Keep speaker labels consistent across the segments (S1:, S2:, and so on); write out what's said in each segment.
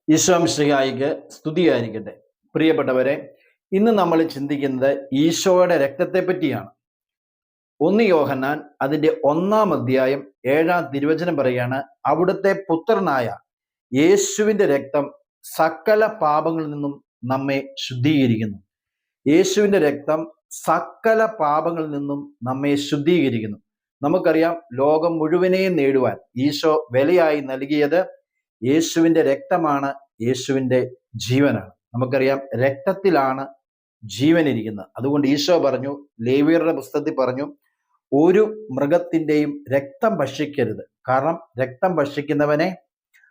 S1: ഈശോ മിശിഹായിക്ക് സ്തുതിയായിരിക്കട്ടെ. പ്രിയപ്പെട്ടവരെ, ഇന്ന് നമ്മൾ ചിന്തിക്കുന്നത് ഈശോയുടെ രക്തത്തെ പറ്റിയാണ്. 1 യോഹന്നാൻ അതിന്റെ 1-ാം അധ്യായം 7-ാം തിരുവചനം പറയാണ്, അവിടുത്തെ പുത്രനായ യേശുവിന്റെ രക്തം സകല പാപങ്ങളിൽ നിന്നും നമ്മെ ശുദ്ധീകരിക്കുന്നു. യേശുവിന്റെ രക്തം സകല പാപങ്ങളിൽ നിന്നും നമ്മെ ശുദ്ധീകരിക്കുന്നു. നമുക്കറിയാം, ലോകം മുഴുവനെയും നേടുവാൻ ഈശോ വിലയായി നൽകിയത് യേശുവിന്റെ രക്തമാണ്, യേശുവിന്റെ ജീവനാണ്. നമുക്കറിയാം, രക്തത്തിലാണ് ജീവൻ ഇരിക്കുന്നത്. അതുകൊണ്ട് ഈശോ പറഞ്ഞു, ലേവ്യരുടെ പുസ്തകത്തിൽ പറഞ്ഞു, ഒരു മൃഗത്തിന്റെയും രക്തം ഭക്ഷിക്കരുത്. കാരണം രക്തം ഭക്ഷിക്കുന്നവനെ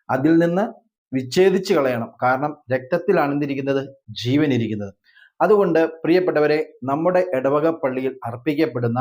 S1: അതിൽ നിന്ന് വിച്ഛേദിച്ച് കളയണം. കാരണം രക്തത്തിലാണ് എന്തിരിക്കുന്നത്? ജീവൻ ഇരിക്കുന്നത്. അതുകൊണ്ട് പ്രിയപ്പെട്ടവരെ, നമ്മുടെ ഇടവക പള്ളിയിൽ അർപ്പിക്കപ്പെടുന്ന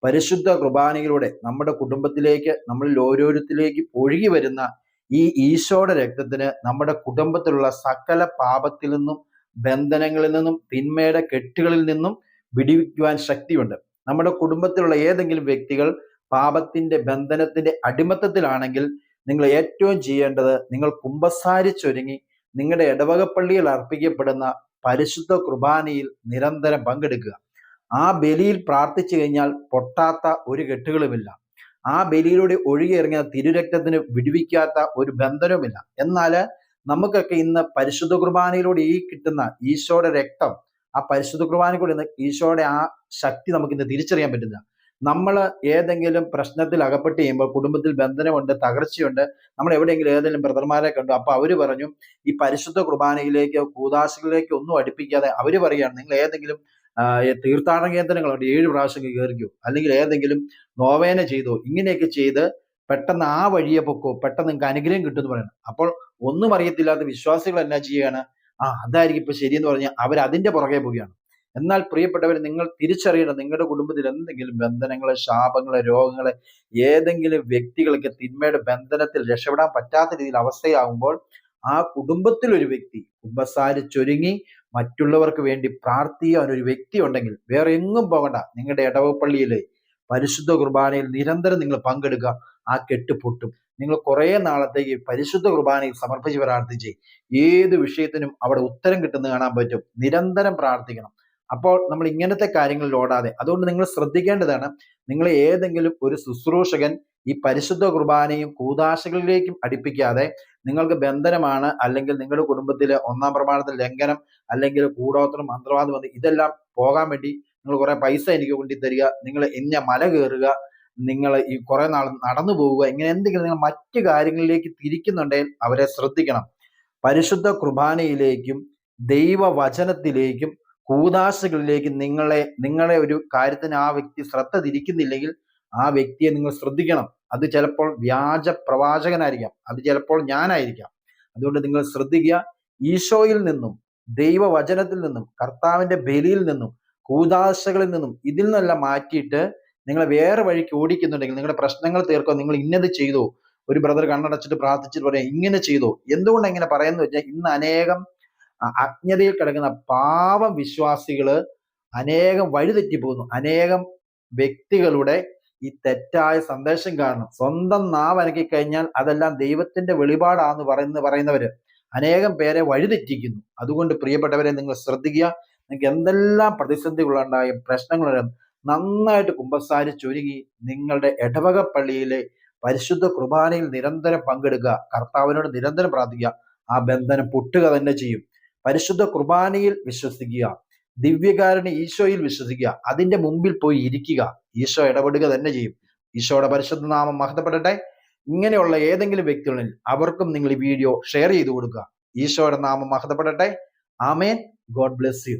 S1: പരിശുദ്ധ കുർബാനയിലൂടെ നമ്മുടെ കുടുംബത്തിലേക്ക്, നമ്മളിൽ ഓരോരുത്തരിലേക്ക് ഒഴുകി വരുന്ന ഈ ഈശോയുടെ രക്തത്തിന് നമ്മുടെ കുടുംബത്തിലുള്ള സകല പാപത്തിൽ നിന്നും, ബന്ധനങ്ങളിൽ നിന്നും, തിന്മയുടെ കെട്ടുകളിൽ നിന്നും വിടുവിക്കുവാൻ ശക്തിയുണ്ട്. നമ്മുടെ കുടുംബത്തിലുള്ള ഏതെങ്കിലും വ്യക്തികൾ പാപത്തിന്റെ ബന്ധനത്തിന്റെ അടിമത്തത്തിലാണെങ്കിൽ നിങ്ങൾ ഏറ്റവും ചെയ്യേണ്ടത്, നിങ്ങൾ കുമ്പസാരിച്ചൊരുങ്ങി നിങ്ങളുടെ ഇടവകപ്പള്ളിയിൽ അർപ്പിക്കപ്പെടുന്ന പരിശുദ്ധ കുർബാനയിൽ നിരന്തരം പങ്കെടുക്കുക. ആ ബലിയിൽ പ്രാർത്ഥിച്ചു കഴിഞ്ഞാൽ പൊട്ടാത്ത ഒരു കെട്ടുകളുമില്ല. ആ ബലിയിലൂടെ ഒഴുകിയിറങ്ങിയ തിരുരക്തത്തിന് വിടുവിക്കാത്ത ഒരു ബന്ധനവുമില്ല. എന്നാൽ നമുക്കൊക്കെ ഇന്ന് പരിശുദ്ധ കുർബാനയിലൂടെ ഈ കിട്ടുന്ന ഈശോയുടെ രക്തം, ആ പരിശുദ്ധ കുർബാനയിലൂടെ ഈശോയുടെ ആ ശക്തി നമുക്ക് ഇന്ന് തിരിച്ചറിയാൻ പറ്റില്ല. നമ്മൾ ഏതെങ്കിലും പ്രശ്നത്തിൽ അകപ്പെട്ട് കഴിയുമ്പോൾ, കുടുംബത്തിൽ ബന്ധനമുണ്ട്, തകർച്ചയുണ്ട്, നമ്മൾ എവിടെയെങ്കിലും ഏതെങ്കിലും ബ്രദർമാരെ കണ്ടു, അപ്പൊ അവര് പറഞ്ഞു, ഈ പരിശുദ്ധ കുർബാനയിലേക്ക്, കൂദാശകളിലേക്ക് ഒന്നും അടുപ്പിക്കാതെ അവര് പറയുകയാണ്, നിങ്ങൾ ഏതെങ്കിലും തീർത്ഥാടന കേന്ദ്രങ്ങളുണ്ട്, 7 പ്രാവശ്യം കയറിക്കോ, അല്ലെങ്കിൽ ഏതെങ്കിലും നോവേന ചെയ്തോ, ഇങ്ങനെയൊക്കെ ചെയ്ത് പെട്ടെന്ന് ആ വഴിയെ പൊക്കോ, പെട്ടെന്ന് നിങ്ങൾക്ക് അനുഗ്രഹം കിട്ടുമെന്ന് പറയുന്നത്. അപ്പോൾ ഒന്നും അറിയത്തില്ലാത്ത വിശ്വാസികൾ എന്നാ ചെയ്യുകയാണ്? അതായിരിക്കും ഇപ്പൊ ശരിയെന്ന് പറഞ്ഞാൽ അവർ അതിന്റെ പുറകെ പോവുകയാണ്. എന്നാൽ പ്രിയപ്പെട്ടവർ, നിങ്ങൾ തിരിച്ചറിയണം, നിങ്ങളുടെ കുടുംബത്തിൽ എന്തെങ്കിലും ബന്ധനങ്ങള്, ശാപങ്ങള്, രോഗങ്ങള്, ഏതെങ്കിലും വ്യക്തികൾക്ക് തിന്മയുടെ ബന്ധനത്തിൽ രക്ഷപ്പെടാൻ പറ്റാത്ത രീതിയിൽ അവസ്ഥയാകുമ്പോൾ, ആ കുടുംബത്തിൽ ഒരു വ്യക്തി കുമ്പസാരിച്ചൊരുങ്ങി മറ്റുള്ളവർക്ക് വേണ്ടി പ്രാർത്ഥിക്കാൻ ഒരു വ്യക്തി ഉണ്ടെങ്കിൽ വേറെ എങ്ങും പോകണ്ട, നിങ്ങളുടെ ഇടവപ്പള്ളിയിലെ പരിശുദ്ധ കുർബാനയിൽ നിരന്തരം നിങ്ങൾ പങ്കെടുക്കുക. ആ കെട്ട് പൊട്ടും. നിങ്ങൾ കുറെ നാളത്തേക്ക് പരിശുദ്ധ കുർബാനയിൽ സമർപ്പിച്ച് പ്രാർത്ഥിച്ച് ഏത് വിഷയത്തിനും അവിടെ ഉത്തരം കിട്ടുന്നത് കാണാൻ പറ്റും. നിരന്തരം പ്രാർത്ഥിക്കണം. അപ്പോൾ നമ്മൾ ഇങ്ങനത്തെ കാര്യങ്ങളിൽ ഓടാതെ, അതുകൊണ്ട് നിങ്ങൾ ശ്രദ്ധിക്കേണ്ടതാണ്, നിങ്ങൾ ഏതെങ്കിലും ഒരു ശുശ്രൂഷകൻ ഈ പരിശുദ്ധ കുർബാനയും കൂദാശകളിലേക്കും അടുപ്പിക്കാതെ, നിങ്ങൾക്ക് ബന്ധനമാണ്, അല്ലെങ്കിൽ നിങ്ങളുടെ കുടുംബത്തിലെ 1-ാം പ്രമാണത്തിൽ ലംഘനം, അല്ലെങ്കിൽ കൂടോത്രം, മന്ത്രവാദം, ഇതെല്ലാം പോകാൻ വേണ്ടി നിങ്ങൾ കുറെ പൈസ എനിക്ക് കൊണ്ടു തരിക, നിങ്ങൾ ഇന്ന മല കയറുക, നിങ്ങൾ ഈ കുറെ നാൾ നടന്നു പോവുക, ഇങ്ങനെ എന്തെങ്കിലും നിങ്ങൾ മറ്റു കാര്യങ്ങളിലേക്ക് തിരിക്കുന്നുണ്ടെങ്കിൽ അവരെ ശ്രദ്ധിക്കണം. പരിശുദ്ധ കുർബാനയിലേക്കും ദൈവവചനത്തിലേക്കും കൂദാശകളിലേക്കും നിങ്ങളെ ഒരു കാര്യത്തിന് ആ വ്യക്തി ശ്രദ്ധ തിരിക്കുന്നില്ലെങ്കിൽ ആ വ്യക്തിയെ നിങ്ങൾ ശ്രദ്ധിക്കണം. അത് ചിലപ്പോൾ വ്യാജ പ്രവാചകനായിരിക്കാം, അത് ചിലപ്പോൾ ഞാനായിരിക്കാം. അതുകൊണ്ട് നിങ്ങൾ ശ്രദ്ധിക്കുക. ഈശോയിൽ നിന്നും, ദൈവവചനത്തിൽ നിന്നും, കർത്താവിന്റെ ബലിയിൽ നിന്നും, കൂദാശകളിൽ നിന്നും, ഇതിൽ നിന്നെല്ലാം മാറ്റിയിട്ട് നിങ്ങൾ വേറെ വഴിക്ക് ഓടിക്കുന്നുണ്ടെങ്കിൽ, നിങ്ങളുടെ പ്രശ്നങ്ങൾ തീർക്കോ, നിങ്ങൾ ഇന്നത് ചെയ്തോ, ഒരു ബ്രദർ കണ്ണടച്ചിട്ട് പ്രാർത്ഥിച്ചിട്ട് പറയാം, ഇങ്ങനെ ചെയ്തോ. എന്തുകൊണ്ട് ഇങ്ങനെ പറയുന്നു വെച്ചാൽ, ഇന്ന് അനേകം അജ്ഞതയിൽ കിടക്കുന്ന പാവം വിശ്വാസികള് അനേകം വഴിതെറ്റിപ്പോകുന്നു. അനേകം വ്യക്തികളുടെ ഈ തെറ്റായ സന്ദേശം കാരണം സ്വന്തം നാവ് അനക്കി കഴിഞ്ഞാൽ അതെല്ലാം ദൈവത്തിന്റെ വെളിപാടാന്ന് പറയുന്നവര് അനേകം പേരെ വഴിതെറ്റിക്കുന്നു. അതുകൊണ്ട് പ്രിയപ്പെട്ടവരെ, നിങ്ങൾ ശ്രദ്ധിക്കുക. നിങ്ങൾക്ക് എന്തെല്ലാം പ്രതിസന്ധികളുണ്ടായും പ്രശ്നങ്ങളുണ്ടായും നന്നായിട്ട് കുമ്പസാരിച്ചൊരുങ്ങി നിങ്ങളുടെ ഇടവക പള്ളിയിലെ പരിശുദ്ധ കുർബാനയിൽ നിരന്തരം പങ്കെടുക്കുക. കർത്താവിനോട് നിരന്തരം പ്രാർത്ഥിക്കുക. ആ ബന്ധനം പൊട്ടുക തന്നെ ചെയ്യും. പരിശുദ്ധ കുർബാനയിൽ വിശ്വസിക്കുക, ദിവ്യകാരുണ്യ ഈശോയിൽ വിശ്വസിക്കുക, അതിന്റെ മുമ്പിൽ പോയി ഇരിക്കുക. ഈശോ ഇടപെടുക തന്നെ ചെയ്യും. ഈശോയുടെ പരിശുദ്ധ നാമം മഹത്വപ്പെടട്ടെ. ഇങ്ങനെയുള്ള ഏതെങ്കിലും വ്യക്തികളിൽ അവർക്കും നിങ്ങൾ ഈ വീഡിയോ ഷെയർ ചെയ്ത് കൊടുക്കുക. ഈശോയുടെ നാമം മഹത്വപ്പെടട്ടെ. ആമേൻ. God bless U.